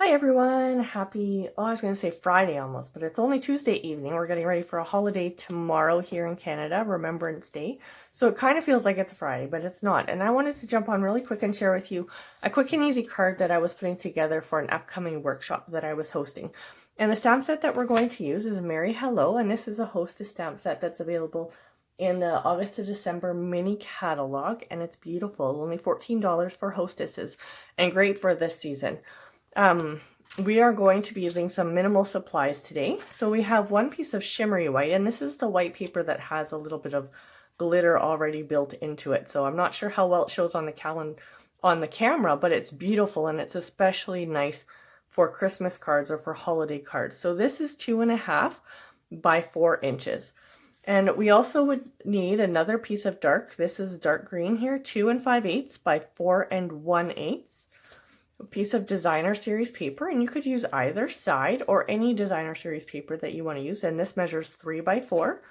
Hi everyone, happy, I was going to say Friday almost, but it's only Tuesday evening. We're getting ready for a holiday tomorrow here in Canada, Remembrance Day. So it kind of feels like it's a Friday, but it's not. And I wanted to jump on really quick and share with you a quick and easy card that I was putting together for an upcoming workshop that I was hosting. And the stamp set that we're going to use is Merry Hello, and this is a Hostess stamp set that's available in the August to December mini catalog, and it's beautiful. Only $14 for hostesses and great for this season. We are going to be using some minimal supplies today. So we have one piece of shimmery white, and this is the white paper that has a little bit of glitter already built into it. So I'm not sure how well it shows on the camera, but it's beautiful, and it's especially nice for Christmas cards or for holiday cards. So this is 2.5 by 4 inches. And we also would need another piece of dark. This is dark green here, 2 5/8 by 4 1/8. A piece of designer series paper, and you could use either side or any designer series paper that you want to use, and this measures 3 by 4.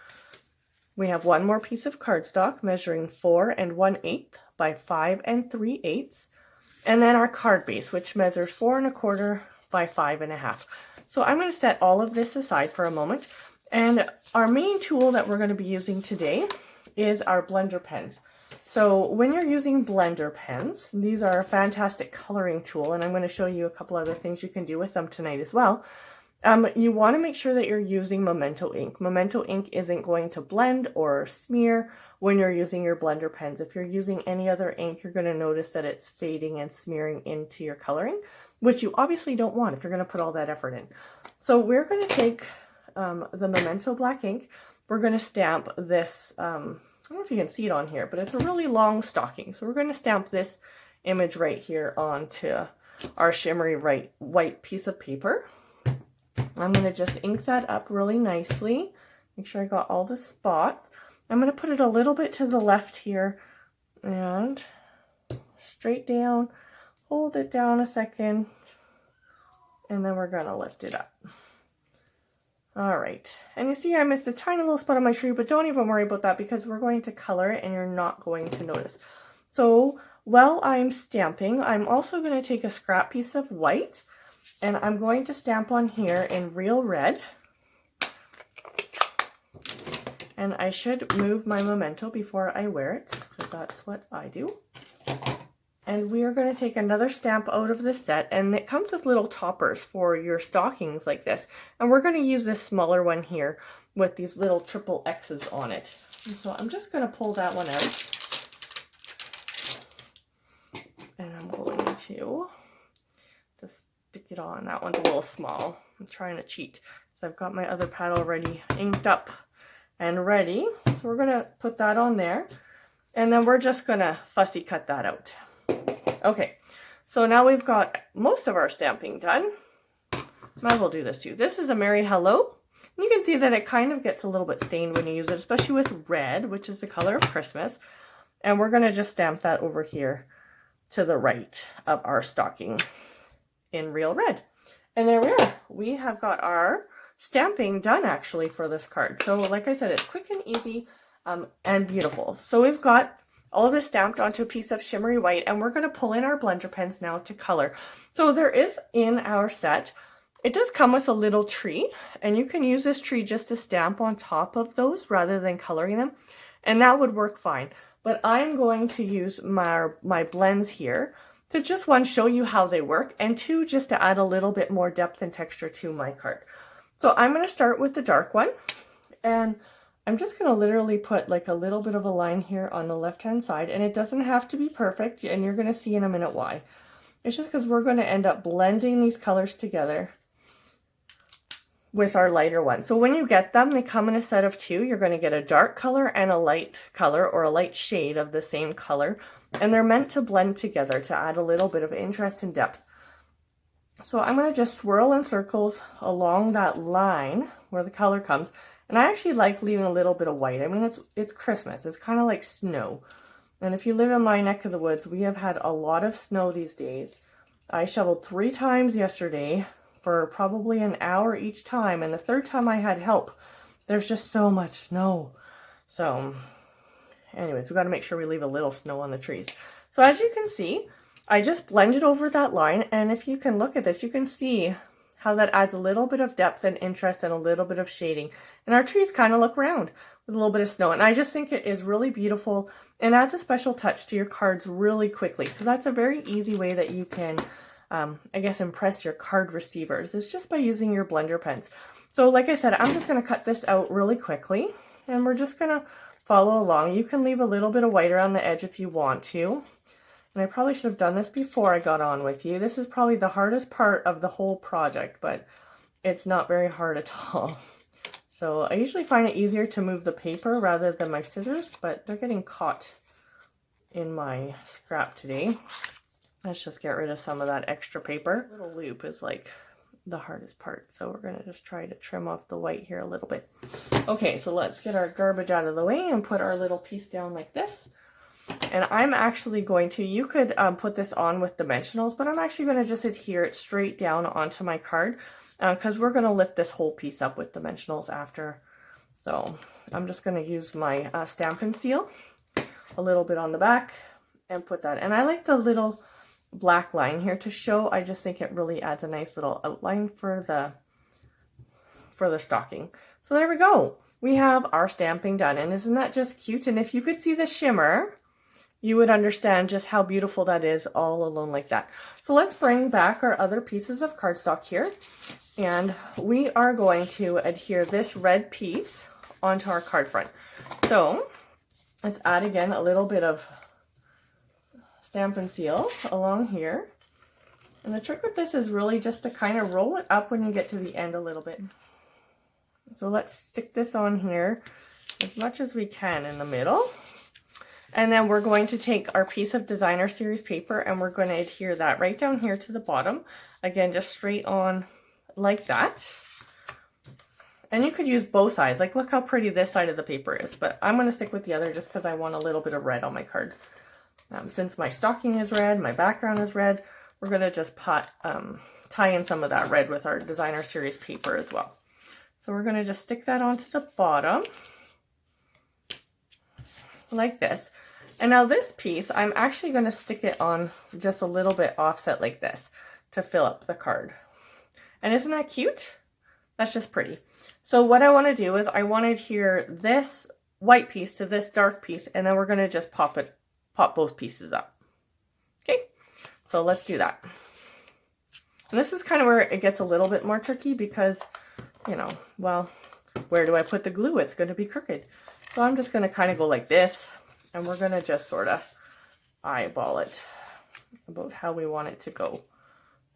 We have one more piece of cardstock measuring 4 1/8 by 5 3/8, and then our card base, which measures 4 1/4 by 5 1/2. So I'm going to set all of this aside for a moment, and our main tool that we're going to be using today is our blender pens. So when you're using blender pens, these are a fantastic coloring tool, and I'm going to show you a couple other things you can do with them tonight as well. You want to make sure that you're using Memento ink. Memento ink isn't going to blend or smear when you're using your blender pens. If you're using any other ink, you're going to notice that it's fading and smearing into your coloring, which you obviously don't want if you're going to put all that effort in. So we're going to take the Memento Black Ink. We're going to stamp this, I don't know if you can see it on here, but it's a really long stocking. So we're going to stamp this image right here onto our shimmery white piece of paper. I'm going to just ink that up really nicely. Make sure I got all the spots. I'm going to put it a little bit to the left here and straight down. Hold it down a second, and then we're going to lift it up. All right, and you see I missed a tiny little spot on my tree, but don't even worry about that because we're going to color it and you're not going to notice. So while I'm stamping, I'm also going to take a scrap piece of white and I'm going to stamp on here in real red. And I should move my Memento before I wear it because that's what I do. And we are going to take another stamp out of the set, and it comes with little toppers for your stockings like this. And we're going to use this smaller one here with these little triple X's on it. And so I'm just going to pull that one out. And I'm going to just stick it on. That one's a little small. I'm trying to cheat. So I've got my other pad already inked up and ready. So we're going to put that on there. And then we're just going to fussy cut that out. Okay, so now we've got most of our stamping done. Might as well do this too. This is a Merry Hello. And you can see that it kind of gets a little bit stained when you use it, especially with red, which is the color of Christmas. And we're going to just stamp that over here to the right of our stocking in real red. And there we are. We have got our stamping done actually for this card. So like I said, it's quick and easy and beautiful. So we've got all of this stamped onto a piece of shimmery white, and we're going to pull in our blender pens now to color. So there is in our set, it does come with a little tree, and you can use this tree just to stamp on top of those rather than coloring them, and that would work fine. But I'm going to use my blends here to just, one, show you how they work, and two, just to add a little bit more depth and texture to my card. So I'm going to start with the dark one, and I'm just going to literally put like a little bit of a line here on the left-hand side, and it doesn't have to be perfect, and you're going to see in a minute why. It's just because we're going to end up blending these colors together with our lighter one. So when you get them, they come in a set of 2. You're going to get a dark color and a light color, or a light shade of the same color, and they're meant to blend together to add a little bit of interest and depth. So I'm going to just swirl in circles along that line where the color comes. And I actually like leaving a little bit of white. I mean, it's Christmas. It's kind of like snow. And if you live in my neck of the woods, we have had a lot of snow these days. I shoveled 3 times yesterday for probably an hour each time. And the third time I had help. There's just so much snow. So anyways, we got to make sure we leave a little snow on the trees. So as you can see, I just blended over that line, and if you can look at this, you can see how that adds a little bit of depth and interest and a little bit of shading. And our trees kind of look round with a little bit of snow. And I just think it is really beautiful and adds a special touch to your cards really quickly. So that's a very easy way that you can, I guess, impress your card receivers, is just by using your blender pens. So like I said, I'm just going to cut this out really quickly, and we're just going to follow along. You can leave a little bit of white around the edge if you want to. And I probably should have done this before I got on with you. This is probably the hardest part of the whole project, but it's not very hard at all. So I usually find it easier to move the paper rather than my scissors, but they're getting caught in my scrap today. Let's just get rid of some of that extra paper. The little loop is like the hardest part, so we're gonna just try to trim off the white here a little bit. Okay, so let's get our garbage out of the way and put our little piece down like this. And I'm actually going to, you could put this on with dimensionals, but I'm actually going to just adhere it straight down onto my card because we're going to lift this whole piece up with dimensionals after. So I'm just going to use my Stampin Seal, a little bit on the back, and put that. And I like the little black line here to show. I just think it really adds a nice little outline for the stocking. So there we go. We have our stamping done, and isn't that just cute? And if you could see the shimmer, you would understand just how beautiful that is all alone like that. So let's bring back our other pieces of cardstock here, and we are going to adhere this red piece onto our card front. So let's add again a little bit of Stampin Seal along here. And the trick with this is really just to kind of roll it up when you get to the end a little bit. So let's stick this on here as much as we can in the middle. And then we're going to take our piece of designer series paper and we're going to adhere that right down here to the bottom. Again, just straight on like that. And you could use both sides. Like, look how pretty this side of the paper is. But I'm going to stick with the other just because I want a little bit of red on my card. Since my stocking is red, my background is red, we're going to just tie in some of that red with our designer series paper as well. So we're going to just stick that onto the bottom like this. And now this piece, I'm actually going to stick it on just a little bit offset like this to fill up the card. And isn't that cute? That's just pretty. So what I want to do is I want to adhere this white piece to this dark piece, and then we're going to just pop both pieces up. Okay, so let's do that. And this is kind of where it gets a little bit more tricky because, you know, well, where do I put the glue? It's going to be crooked. So I'm just going to kind of go like this, and we're going to just sort of eyeball it about how we want it to go.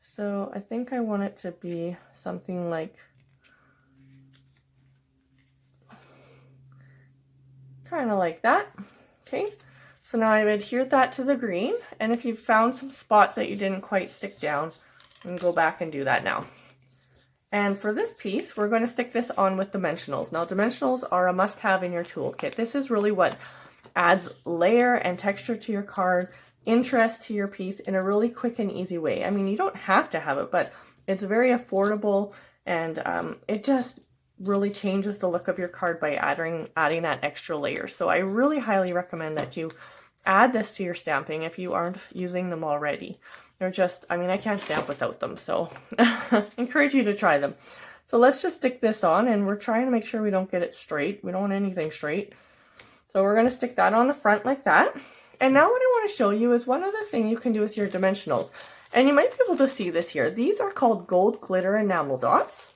So I think I want it to be something like kind of like that. Okay, so now I've adhered that to the green, and if you've found some spots that you didn't quite stick down, you can go back and do that now. And for this piece, we're going to stick this on with dimensionals. Now, dimensionals are a must-have in your toolkit. This is really what adds layer and texture to your card, interest to your piece in a really quick and easy way. I mean, you don't have to have it, but it's very affordable, and it just really changes the look of your card by adding that extra layer. So I really highly recommend that you add this to your stamping if you aren't using them already. They're just, I mean, I can't stamp without them, so encourage you to try them. So let's just stick this on, and we're trying to make sure we don't get it straight. We don't want anything straight. So we're going to stick that on the front like that. And now what I want to show you is one other thing you can do with your dimensionals. And you might be able to see this here. These are called gold glitter enamel dots.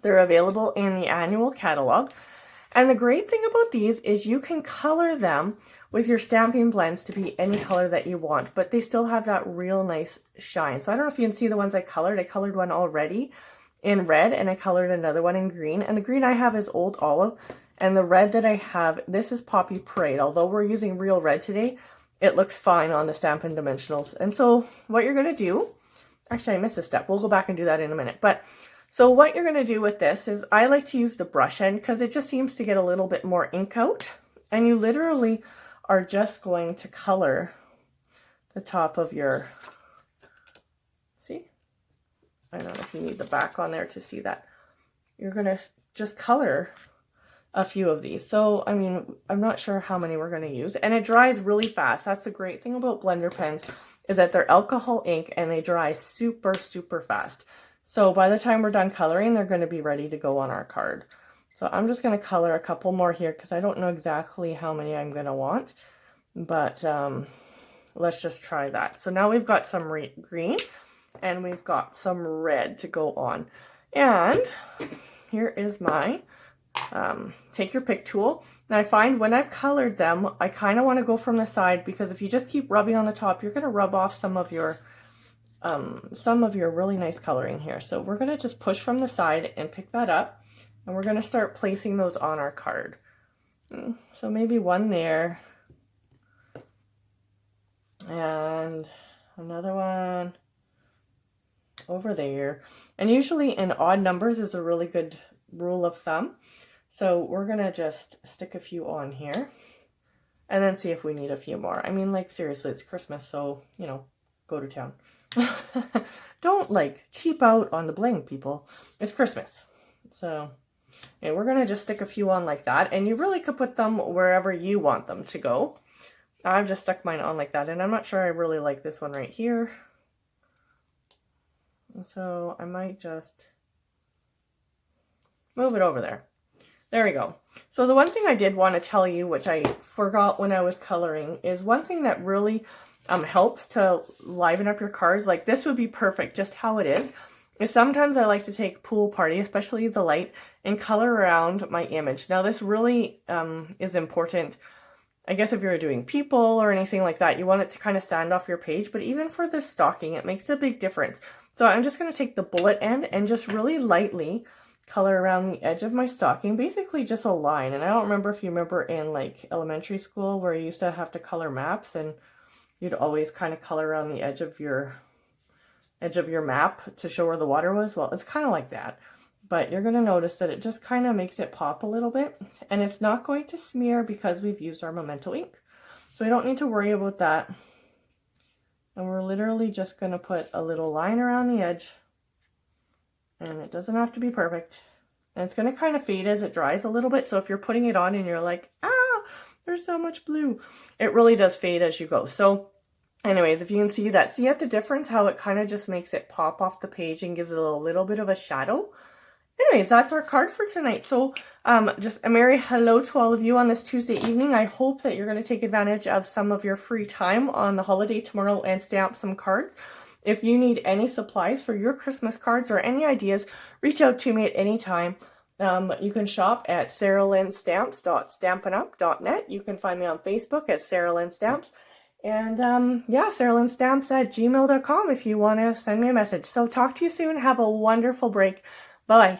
They're available in the annual catalog. And the great thing about these is you can color them with your Stampin Blends to be any color that you want, but they still have that real nice shine. So I don't know if you can see the ones I colored. I colored one already in red, and I colored another one in green. And the green I have is Old Olive, and the red that I have, this is Poppy Parade. Although we're using real red today, it looks fine on the Stampin Dimensionals. And so what you're going to do, actually I missed a step. We'll go back and do that in a minute. But so what you're going to do with this is I like to use the brush end because it just seems to get a little bit more ink out. And you literally are just going to color the top of your, see? I don't know if you need the back on there to see that. You're going to just color a few of these. So, I mean, I'm not sure how many we're going to use. And it dries really fast. That's the great thing about blender pens, is that they're alcohol ink and they dry super, super fast. So by the time we're done coloring, they're going to be ready to go on our card. So I'm just going to color a couple more here because I don't know exactly how many I'm going to want. But let's just try that. So now we've got some green and we've got some red to go on. And here is my take your pick tool. And I find when I've colored them, I kind of want to go from the side, because if you just keep rubbing on the top, you're going to rub off some of your really nice coloring here. So we're going to just push from the side and pick that up, and we're going to start placing those on our card. So maybe one there, and another one over there. And usually in odd numbers is a really good rule of thumb. So we're gonna just stick a few on here and then see if we need a few more. I mean, like, seriously, it's Christmas, so, you know, go to town. Don't, like, cheap out on the bling, people. It's Christmas. So, yeah, we're gonna just stick a few on like that, and you really could put them wherever you want them to go. I've just stuck mine on like that, and I'm not sure I really like this one right here. So I might just move it over there. There we go. So the one thing I did want to tell you, which I forgot when I was coloring, is one thing that really helps to liven up your cards. Like, this would be perfect just how it is sometimes I like to take Pool Party, especially the light, and color around my image. Now this really is important. I guess if you're doing people or anything like that, you want it to kind of stand off your page, but even for this stocking, it makes a big difference. So I'm just going to take the bullet end and just really lightly color around the edge of my stocking, basically just a line. And I don't remember if you remember in like elementary school where you used to have to color maps, and you'd always kind of color around the edge of your map to show where the water was. Well, it's kind of like that, but you're going to notice that it just kind of makes it pop a little bit, and it's not going to smear because we've used our Memento ink. So we don't need to worry about that. And we're literally just going to put a little line around the edge, and it doesn't have to be perfect. And it's going to kind of fade as it dries a little bit. So if you're putting it on and you're like, ah, there's so much blue, it really does fade as you go. So anyways, if you can see that, see at the difference, how it kind of just makes it pop off the page and gives it a little bit of a shadow. Anyways, that's our card for tonight. So just a merry hello to all of you on this Tuesday evening. I hope that you're going to take advantage of some of your free time on the holiday tomorrow and stamp some cards. If you need any supplies for your Christmas cards or any ideas, reach out to me at any time. You can shop at sarahlynstamps.stampinup.net. You can find me on Facebook at Sarah Lynn Stamps. And yeah, sarahlynstamps@gmail.com if you want to send me a message. So talk to you soon. Have a wonderful break. Bye.